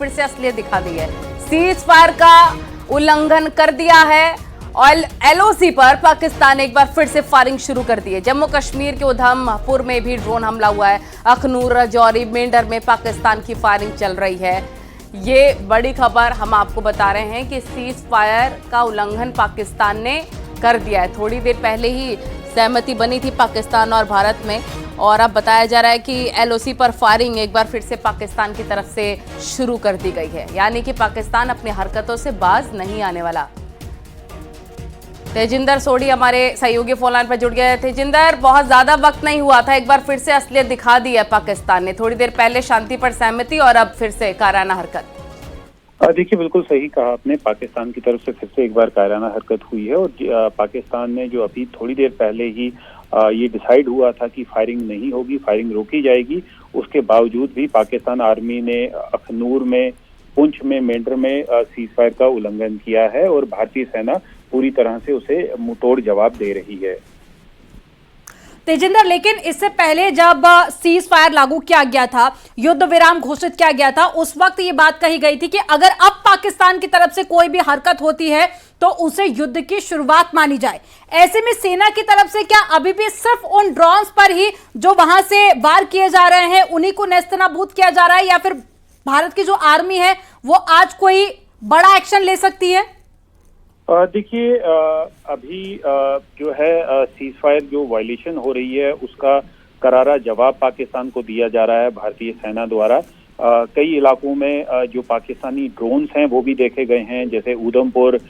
फिर से असलियत दिखा दी है। सीज फायर का उल्लंघन कर दिया है और एलओसी पर पाकिस्तान ने एक बार फिर से फायरिंग शुरू कर दी है। जम्मू कश्मीर के उधमपुर में भी ड्रोन हमला हुआ है। अखनूर, राजौरी, मेंढर में पाकिस्तान की फायरिंग चल रही है। ये बड़ी खबर हम आपको बता रहे हैं कि सीज फायर का उल्लंघन पाकिस्तान ने कर दिया है। थोड़ी देर पहले ही सहमति बनी थी पाकिस्तान और भारत में, और अब बताया जा रहा है कि एलओसी पर फायरिंग एक बार फिर से पाकिस्तान की तरफ से शुरू कर दी गई है। यानी कि पाकिस्तान अपनी हरकतों से बाज नहीं आने वाला। तेजिंदर सोडी हमारे सहयोगी फोन लाइन पर जुड़ गए। तेजिंदर, बहुत ज्यादा वक्त नहीं हुआ था, एक बार फिर से असलियत दिखा दी है पाकिस्तान ने। थोड़ी देर पहले शांति पर सहमति और अब फिर से कायराना हरकत। देखिए, बिल्कुल सही कहा आपने। पाकिस्तान की तरफ से फिर से एक बार कायराना हरकत हुई है और पाकिस्तान ने जो अभी थोड़ी देर पहले ही ये डिसाइड हुआ था कि फायरिंग नहीं होगी, फायरिंग रोकी जाएगी, उसके बावजूद भी पाकिस्तान आर्मी ने अखनूर में, पुंछ में, मेंढर में सीज फायर का उल्लंघन किया है और भारतीय सेना पूरी तरह से उसे मुंहतोड़ जवाब दे रही है। तेजिंदर, लेकिन इससे पहले जब सीज फायर लागू किया गया था, युद्ध विराम घोषित किया गया था, उस वक्त ये बात कही गई थी कि अगर अब पाकिस्तान की तरफ से कोई भी हरकत होती है तो उसे युद्ध की शुरुआत मानी जाए। ऐसे में सेना की तरफ से क्या अभी भी सिर्फ उन ड्रोन्स पर ही जो वहां से वार किए जा रहे हैं उन्हीं को नेस्तनाबूद किया जा रहा है, या फिर भारत की जो आर्मी है वो आज कोई बड़ा एक्शन ले सकती है? देखिए, अभी जो है सीज फायर जो वायलेशन हो रही है उसका करारा जवाब पाकिस्तान को दिया जा रहा है भारतीय सेना द्वारा। कई इलाकों में जो पाकिस्तानी ड्रोन्स हैं वो भी देखे गए हैं, जैसे उधमपुर,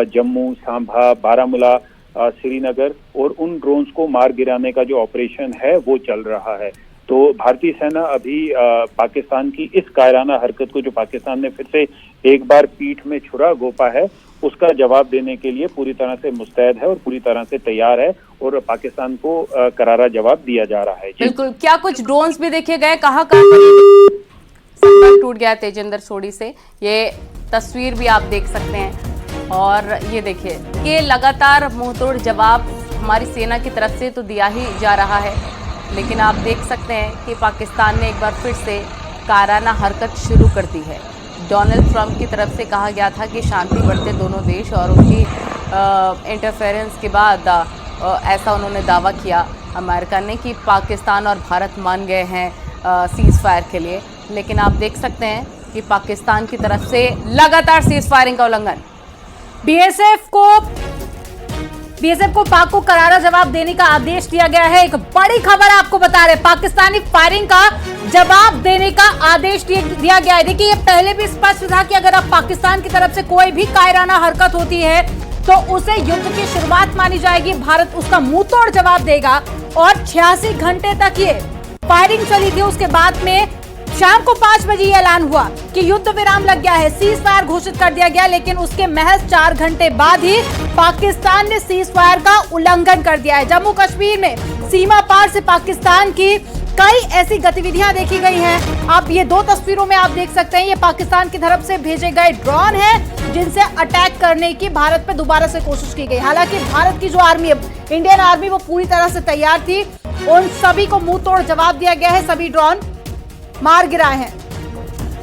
जम्मू, सांभा, बारामूला, श्रीनगर, और उन ड्रोन्स को मार गिराने का जो ऑपरेशन है वो चल रहा है। तो भारतीय सेना अभी पाकिस्तान की इस कायराना हरकत को, जो पाकिस्तान ने फिर से एक बार पीठ में छुरा घोंपा है, उसका जवाब देने के लिए पूरी तरह से मुस्तैद है और पूरी तरह से तैयार है और पाकिस्तान को करारा जवाब दिया जा रहा है। बिल्कुल। क्या कुछ ड्रोन्स भी देखे गए? कहाँ संपर्क टूट गया तेजिंदर सोडी से, ये तस्वीर भी आप देख सकते हैं। और ये देखिए, ये लगातार मुंहतोड़ जवाब हमारी सेना की तरफ से तो दिया ही जा रहा है, लेकिन आप देख सकते हैं कि पाकिस्तान ने एक बार फिर से कायराना हरकत शुरू कर दी है। डोनाल्ड ट्रंप की तरफ से कहा गया था कि शांति बरते दोनों देश, और उनकी इंटरफेरेंस के बाद ऐसा उन्होंने दावा किया अमेरिका ने कि पाकिस्तान और भारत मान गए हैं सीज फायर के लिए। लेकिन आप देख सकते हैं कि पाकिस्तान की तरफ से लगातार सीज फायरिंग का उल्लंघन। बीएसएफ को पाक को करारा जवाब देने का आदेश दिया गया है। एक बड़ी खबर आपको बता रहे, पाकिस्तानी फायरिंग का जवाब देने का आदेश दिया गया है। देखिए, ये पहले भी स्पष्ट था कि अगर अब पाकिस्तान की तरफ से कोई भी कायराना हरकत होती है तो उसे युद्ध की शुरुआत मानी जाएगी, भारत उसका मुंहतोड़ जवाब देगा। और 86 घंटे तक ये फायरिंग चली थी। उसके बाद में शाम को 5 बजे ये ऐलान हुआ कि युद्ध विराम लग गया है, सीज फायर घोषित कर दिया गया। लेकिन उसके महज 4 घंटे बाद ही पाकिस्तान ने सीज फायर का उल्लंघन कर दिया है। जम्मू कश्मीर में सीमा पार से पाकिस्तान की कई ऐसी गतिविधियां देखी गई हैं। अब ये 2 तस्वीरों में आप देख सकते हैं, ये पाकिस्तान की तरफ से भेजे गए ड्रोन हैं जिनसे अटैक करने की भारत पे दोबारा से कोशिश की गई। हालांकि भारत की जो आर्मी है, इंडियन आर्मी, वो पूरी तरह से तैयार थी। उन सभी को मुंह तोड़ जवाब दिया गया है, सभी ड्रोन मार गिराए हैं।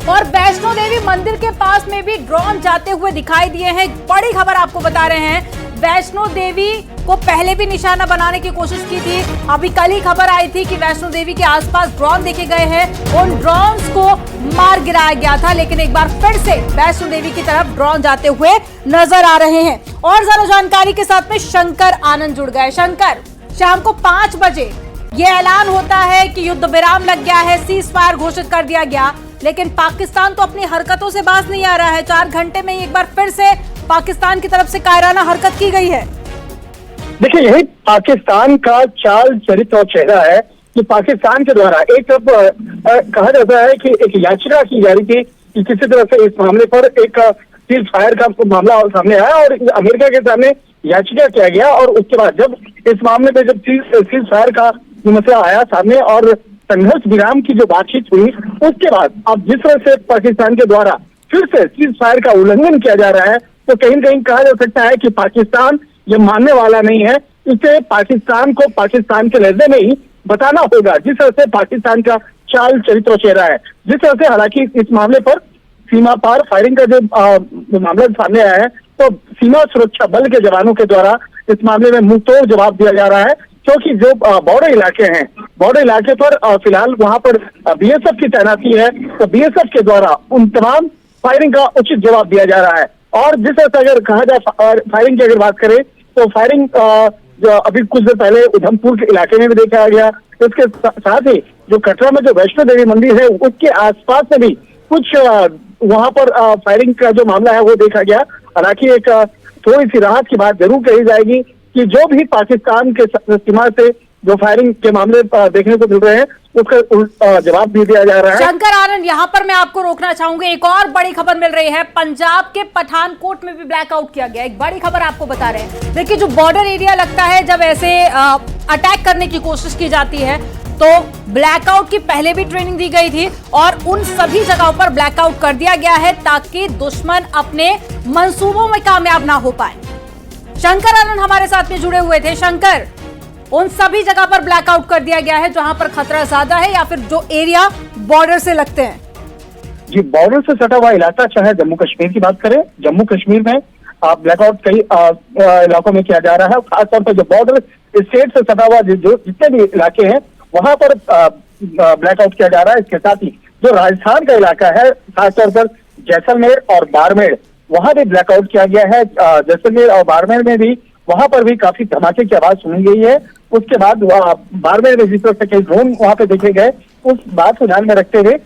और वैष्णो देवी मंदिर के पास में भी ड्रोन जाते हुए दिखाई दिए हैं। बड़ी खबर आपको बता रहे हैं, वैष्णो देवी को पहले भी निशाना बनाने की कोशिश की थी। अभी कल ही खबर आई थी कि वैष्णो देवी के आसपास ड्रोन देखे गए हैं, उन ड्रोन्स को मार गिराया गया था। लेकिन एक बार फिर से वैष्णो देवी की तरफ ड्रोन जाते हुए नजर आ रहे हैं। और ज्यादा जानकारी के साथ में शंकर आनंद जुड़ गए। शंकर, शाम को 5 बजे ये ऐलान होता है कि युद्ध विराम लग गया है, सीज फायर घोषित कर दिया गया, लेकिन पाकिस्तान तो अपनी हरकतों से बाज नहीं आ रहा है। 4 घंटे में एक बार फिर से पाकिस्तान की तरफ से कायराना हरकत की गई है। देखिए, यही पाकिस्तान का चाल, चरित्र और चेहरा है कि पाकिस्तान के द्वारा एक तरफ कहा जाता है कि एक याचिका की जा रही थी कि किसी तरह से इस मामले पर एक सीज फायर का मामला सामने आया और अमेरिका के सामने याचिका किया गया। और उसके बाद जब इस मामले में जब सीज फायर का मसला आया सामने और संघर्ष विराम की जो बातचीत हुई, उसके बाद अब जिस तरह से पाकिस्तान के द्वारा फिर से सीज फायर का उल्लंघन किया जा रहा है, तो कहीं न कहीं कहा जा सकता है कि पाकिस्तान ये मानने वाला नहीं है। इसे पाकिस्तान को पाकिस्तान के लहजे में ही बताना होगा, जिस तरह से पाकिस्तान का चाल, चरित्र, चेहरा है, जिस तरह से हालांकि इस मामले पर सीमा पार फायरिंग का जो मामला सामने आया है, तो सीमा सुरक्षा बल के जवानों के द्वारा इस मामले में मुंहतोड़ जवाब दिया जा रहा है, क्योंकि जो बॉर्डर इलाके हैं, बॉर्डर इलाके पर फिलहाल वहां पर बीएसएफ की तैनाती है, तो बीएसएफ के द्वारा उन तमाम फायरिंग का उचित जवाब दिया जा रहा है। और जिस तरह से अगर कहा जाए फायरिंग की अगर बात करें, तो फायरिंग जो अभी कुछ देर पहले उधमपुर के इलाके में भी देखा गया। इसके साथ ही जो कटरा में जो वैष्णो देवी मंदिर है, उसके आसपास में भी कुछ वहां पर फायरिंग का जो मामला है वो देखा गया। हालांकि एक थोड़ी सी राहत की बात जरूर कही जाएगी कि जो भी पाकिस्तान के सीमा से जो फायरिंग के मामले देखने को मिल रहे हैं, उसका जवाब भी दिया जा रहा है। शंकर आनंद, यहाँ पर मैं आपको रोकना चाहूंगी। एक और बड़ी खबर मिल रही है, पंजाब के पठानकोट में भी ब्लैकआउट किया गया। एक बड़ी खबर आपको बता रहे हैं। देखिए, जो बॉर्डर एरिया लगता है, जब ऐसे अटैक करने की कोशिश की जाती है तो ब्लैकआउट की पहले भी ट्रेनिंग दी गई थी और उन सभी जगहों पर ब्लैकआउट कर दिया गया है ताकि दुश्मन अपने मंसूबों में कामयाब ना हो पाए। शंकर आनंद हमारे साथ में जुड़े हुए थे। शंकर, उन सभी जगह पर ब्लैकआउट कर दिया गया है जहां पर खतरा ज्यादा है या फिर जो एरिया बॉर्डर से लगते हैं? जी, बॉर्डर से सटा हुआ इलाका, चाहे जम्मू कश्मीर की बात करें, जम्मू कश्मीर में ब्लैकआउट कई इलाकों में किया जा रहा है। खासतौर पर जो बॉर्डर स्टेट से सटा हुआ जो जितने भी इलाके हैं वहां पर ब्लैकआउट किया जा रहा है। इसके साथ ही जो राजस्थान का इलाका है, खासतौर पर जैसलमेर और बाड़मेर, वहां भी ब्लैकआउट किया गया है। जैसलमेर और बाड़मेर में भी वहां पर भी काफी धमाके की आवाज सुनी गई है। उसके बाद बाड़मेर में जिस तरह से कई ड्रोन वहां पे देखे गए, उस बात को ध्यान में रखते हुए